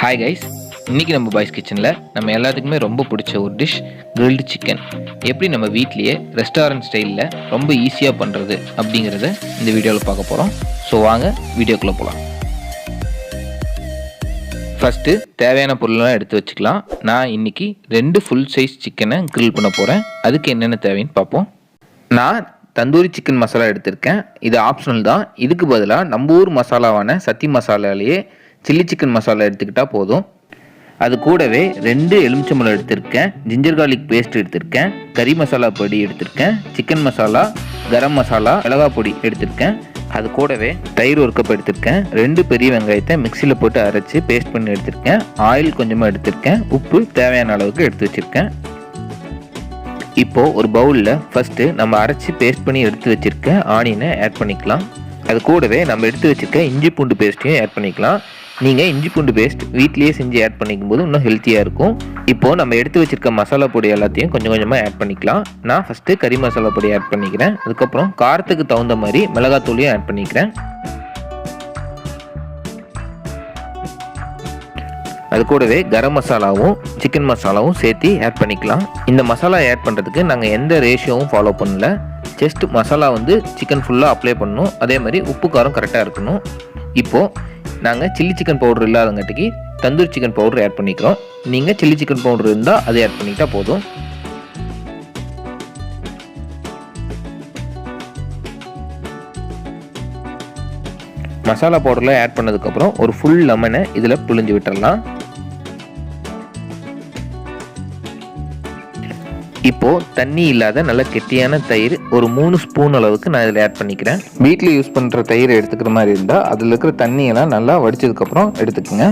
Hi guys, இன்றைக்கி நம்ம boys கிச்சனில் நம்ம எல்லாத்துக்குமே ரொம்ப பிடிச்ச ஒரு டிஷ் கிரில்டு சிக்கன் எப்படி நம்ம வீட்லேயே ரெஸ்டாரண்ட் ஸ்டைலில் ரொம்ப ஈஸியாக பண்ணுறது அப்படிங்கிறத இந்த வீடியோவில் பார்க்க போகிறோம். ஸோ வாங்க வீடியோக்குள்ளே போகலாம். ஃபஸ்ட்டு தேவையான பொருள்லாம் எடுத்து வச்சுக்கலாம். நான் இன்றைக்கி 2 ஃபுல் சைஸ் சிக்கனை கிரில் பண்ண போகிறேன். அதுக்கு என்னென்ன தேவைன்னு பார்ப்போம். நான் தந்தூரி சிக்கன் மசாலா எடுத்திருக்கேன். இது ஆப்ஷனல் தான். இதுக்கு பதிலாக நம்ம ஊர் மசாலாவான சத்தி மசாலாலேயே சில்லி சிக்கன் மசாலா எடுத்துக்கிட்டால் போதும். அது கூடவே 2 எலுமிச்சம்பழம் எடுத்திருக்கேன், ஜிஞ்சர் கார்லிக் பேஸ்ட் எடுத்திருக்கேன், கறி மசாலா பொடி எடுத்திருக்கேன், சிக்கன் மசாலா, கரம் மசாலா, மிளகாய் பொடி எடுத்திருக்கேன். அது கூடவே தயிர் ஒரு கப் எடுத்திருக்கேன், 2 பெரிய வெங்காயத்தை மிக்சியில் போட்டு அரைச்சி பேஸ்ட் பண்ணி எடுத்திருக்கேன், ஆயில் கொஞ்சமாக எடுத்திருக்கேன், உப்பு தேவையான அளவுக்கு எடுத்து வச்சுருக்கேன். இப்போது ஒரு பவுலில் ஃபஸ்ட்டு நம்ம அரைச்சி பேஸ்ட் பண்ணி எடுத்து வச்சுருக்க ஆனியனை ஆட் பண்ணிக்கலாம். அது கூடவே நம்ம எடுத்து வச்சுருக்க இஞ்சி பூண்டு பேஸ்ட்டையும் ஆட் பண்ணிக்கலாம். நீங்கள் இஞ்சி பூண்டு பேஸ்ட் வீட்லேயே செஞ்சு ஆட் பண்ணிக்கும் போது இன்னும் ஹெல்த்தியாக இருக்கும். இப்போது நம்ம எடுத்து வச்சுருக்க மசாலா பொடி எல்லாத்தையும் கொஞ்சம் கொஞ்சமாக ஆட் பண்ணிக்கலாம். நான் ஃபஸ்ட்டு கறி மசாலா பொடி ஆட் பண்ணிக்கிறேன். அதுக்கப்புறம் காரத்துக்கு தகுந்த மாதிரி மிளகாத்தூளையும் ஆட் பண்ணிக்கிறேன். அது கூடவே கரம் மசாலாவும் சிக்கன் மசாலாவும் சேர்த்து ஆட் பண்ணிக்கலாம். இந்த மசாலா ஆட் பண்ணுறதுக்கு நாங்கள் எந்த ரேஷியோவும் ஃபாலோ பண்ணல. ஜஸ்ட் மசாலா சிக்கன் ஃபுல்லாக அப்ளை பண்ணணும். அதே மாதிரி உப்பு காரம் கரெக்டாக இருக்கணும். இப்போது நாங்கள் சில்லி சிக்கன் பவுடர் இல்லாதங்காட்டிக்கு தந்தூரி சிக்கன் பவுடர் ஆட் பண்ணிக்கிறோம். நீங்கள் சில்லி சிக்கன் பவுடர் இருந்தால் அதை ஆட் பண்ணிக்கிட்டால் போதும். மசாலா பவுடரில் ஆட் பண்ணதுக்கப்புறம் ஒரு ஃபுல் லெமனை இதில் புழிஞ்சு விட்டுடலாம். இப்போது தண்ணி இல்லாத நல்ல கெட்டியான தயிர் ஒரு 3 ஸ்பூன் அளவுக்கு நான் இதில் ஆட் பண்ணிக்கிறேன். வீட்டில் யூஸ் பண்ணுற தயிர் எடுத்துக்கிற மாதிரி இருந்தால் அதில் இருக்கிற தண்ணியெல்லாம் நல்லா வடித்ததுக்கப்புறம் எடுத்துக்கோங்க.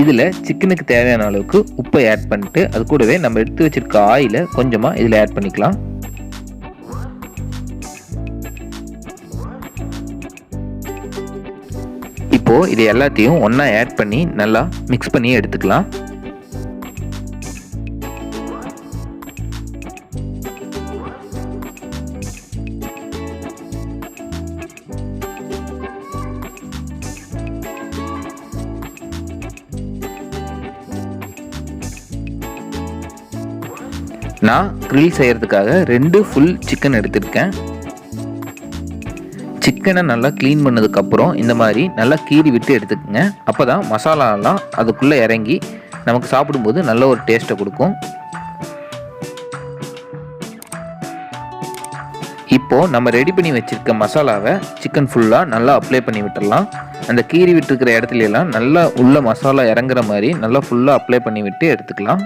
இதில் சிக்கனுக்கு தேவையான அளவுக்கு உப்பை ஆட் பண்ணிட்டு அது கூடவே நம்ம எடுத்து வச்சுருக்க ஆயிலை கொஞ்சமாக இதில் ஆட் பண்ணிக்கலாம். இப்போது இது எல்லாத்தையும் ஒன்றா ஆட் பண்ணி நல்லா மிக்ஸ் பண்ணி எடுத்துக்கலாம். நான் கிரில் செய்கிறதுக்காக 2 ஃபுல் சிக்கன் எடுத்திருக்கேன். சிக்கனை நல்லா க்ளீன் பண்ணதுக்கப்புறம் இந்த மாதிரி நல்லா கீறி விட்டு எடுத்துக்கோங்க. அப்போ தான் மசாலாலாம் அதுக்குள்ளே இறங்கி நமக்கு சாப்பிடும்போது நல்ல ஒரு டேஸ்ட்டை கொடுக்கும். இப்போது நம்ம ரெடி பண்ணி வச்சுருக்க மசாலாவை சிக்கன் ஃபுல்லாக நல்லா அப்ளை பண்ணி விட்டுடலாம். அந்த கீறி விட்டுருக்கிற இடத்துலலாம் நல்லா உள்ள மசாலா இறங்குற மாதிரி நல்லா ஃபுல்லாக அப்ளை பண்ணி விட்டு எடுத்துக்கலாம்.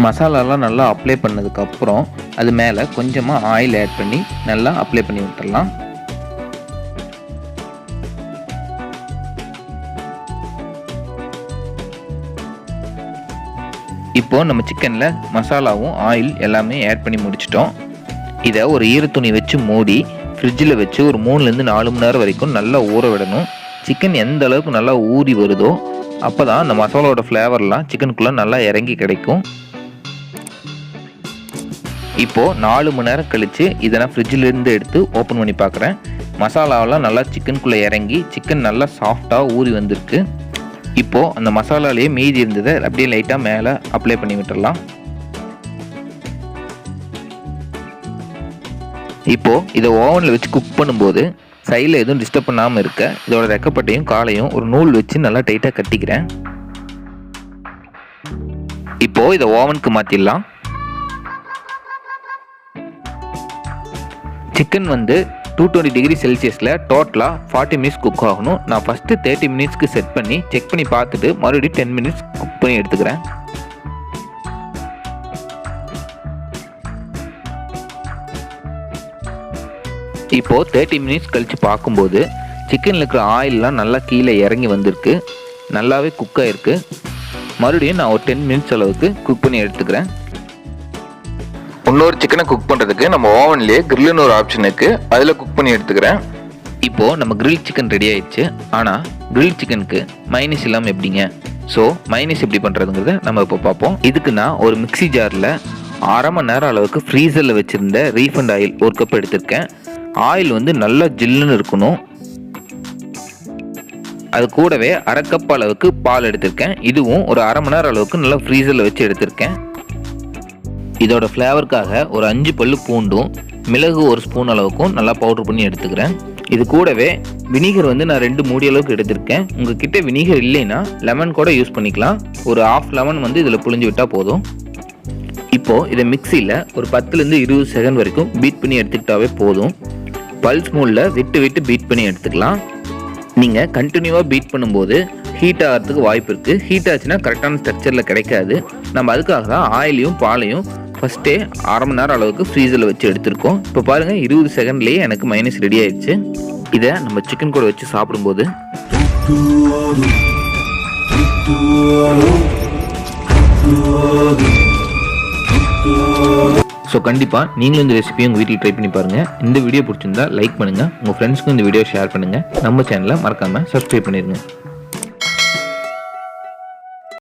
மசாலாலாம் நல்லா அப்ளை பண்ணதுக்கப்புறம் அது மேலே கொஞ்சமாக ஆயில் ஆட் பண்ணி நல்லா அப்ளை பண்ணி விட்டுடலாம். இப்போது நம்ம சிக்கனில் மசாலாவும் ஆயில் எல்லாமே ஆட் பண்ணி முடிச்சிட்டோம். இதை ஒரு ஈரத்துணி வச்சு மூடி ஃப்ரிட்ஜில் வச்சு ஒரு 3-4 மணி நேரம் வரைக்கும் நல்லா ஊற விடணும். சிக்கன் எந்த அளவுக்கு நல்லா ஊறி வருதோ அப்போ தான் அந்த மசாலாவோட ஃப்ளேவர்லாம் சிக்கனுக்குள்ளே நல்லா இறங்கி கிடைக்கும். இப்போது 4 மணி நேரம் கழித்து இதை நான் ஃப்ரிட்ஜிலேருந்து எடுத்து ஓப்பன் பண்ணி பார்க்குறேன். மசாலாவெல்லாம் நல்லா சிக்கனுக்குள்ளே இறங்கி சிக்கன் நல்லா சாஃப்டாக ஊறி வந்திருக்கு. இப்போது அந்த மசாலாலேயே மீதி இருந்ததை அப்படியே லைட்டாக மேலே அப்ளை பண்ணி விட்டுடலாம். இப்போது இதை ஓவனில் வச்சு குக் பண்ணும்போது சைடில் எதுவும் டிஸ்டர்ப் பண்ணாமல் இருக்க இதோட ரெக்கப்பட்டையும் காலையும் ஒரு நூல் வச்சு நல்லா டைட்டாக கட்டிக்கிறேன். இப்போது இதை ஓவனுக்கு மாற்றிடலாம். சிக்கன் 220 டிகிரி செல்சியஸில் டோட்டலாக 40 மினிட்ஸ் குக் ஆகணும். நான் ஃபஸ்ட்டு 30 மினிட்ஸ்க்கு செட் பண்ணி செக் பண்ணி பார்த்துட்டு மறுபடியும் 10 மினிட்ஸ் குக் பண்ணி எடுத்துக்கிறேன். இப்போது 30 மினிட்ஸ் கழித்து பார்க்கும்போது சிக்கனில் இருக்கிற ஆயிலெலாம் நல்லா கீழே இறங்கி வந்திருக்கு, நல்லாவே குக் ஆகிருக்கு. மறுபடியும் நான் ஒரு 10 மினிட்ஸ் அளவுக்கு குக் பண்ணி எடுத்துக்கிறேன். இன்னொரு சிக்கனை குக் பண்ணுறதுக்கு நம்ம ஓவன்லேயே கிரில்லுன்னு ஒரு ஆப்ஷன் இருக்குது, அதில் குக் பண்ணி எடுத்துக்கிறேன். இப்போது நம்ம கிரில் சிக்கன் ரெடி ஆயிடுச்சு. ஆனால் கிரில் சிக்கனுக்கு மைனஸ் இல்லாமல் எப்படிங்க? ஸோ மைனஸ் எப்படி பண்ணுறதுங்கிறத நம்ம இப்போ பார்ப்போம். இதுக்கு நான் ஒரு மிக்ஸி ஜாரில் அரை மணி நேரம் அளவுக்கு ஃப்ரீசரில் வச்சுருந்த ரீஃபண்ட் ஆயில் 1 கப் எடுத்திருக்கேன். ஆயில் வந்து நல்லா ஜில்லுன்னு இருக்கணும். அது கூடவே அரை கப் அளவுக்கு பால் எடுத்திருக்கேன். இதுவும் ஒரு அரை மணி நேரம் அளவுக்கு நல்லா ஃப்ரீசரில் வச்சு எடுத்திருக்கேன். இதோட ஃப்ளேவருக்காக ஒரு 5 பல்லு பூண்டும் மிளகு 1 ஸ்பூன் அளவுக்கும் நல்லா பவுடர் பண்ணி எடுத்துக்கிறேன். இது கூடவே வினிகர் வந்து நான் 2 மூடி அளவுக்கு எடுத்திருக்கேன். உங்ககிட்ட வினிகர் இல்லைன்னா லெமன் கூட யூஸ் பண்ணிக்கலாம். ஒரு ½ லெமன் வந்து இதில் புழிஞ்சு விட்டால் போதும். இப்போது இதை மிக்சியில் ஒரு 10லேருந்து 20 செகண்ட் வரைக்கும் பீட் பண்ணி எடுத்துக்கிட்டாவே போதும். பல்ஸ் மோடில் விட்டு விட்டு பீட் பண்ணி எடுத்துக்கலாம். நீங்கள் கண்டினியூவாக பீட் பண்ணும்போது ஹீட் ஆகிறதுக்கு வாய்ப்பு இருக்குது. ஹீட் ஆச்சுன்னா கரெக்டான ஸ்ட்ரக்சரில் கிடைக்காது. நம்ம அதுக்காக தான் ஆயிலையும் பாலையும் ஃபஸ்ட்டே அரை மணி நேரம் அளவுக்கு ஃப்ரீசரில் வச்சு எடுத்திருக்கோம். இப்போ பாருங்கள் 20 செகண்ட்லேயே எனக்கு மைனஸ் ரெடி ஆயிடுச்சு. இதை நம்ம சிக்கன் கூட வச்சு சாப்பிடும்போது ஸோ கண்டிப்பாக நீங்களும் இந்த ரெசிபியை உங்கள் வீட்டில் ட்ரை பண்ணி பாருங்கள். இந்த வீடியோ பிடிச்சிருந்தா லைக் பண்ணுங்கள். உங்கள் ஃப்ரெண்ட்ஸ்க்கும் இந்த வீடியோ ஷேர் பண்ணுங்கள். நம்ம சேனலை மறக்காமல் சப்ஸ்கிரைப் பண்ணிடுங்க.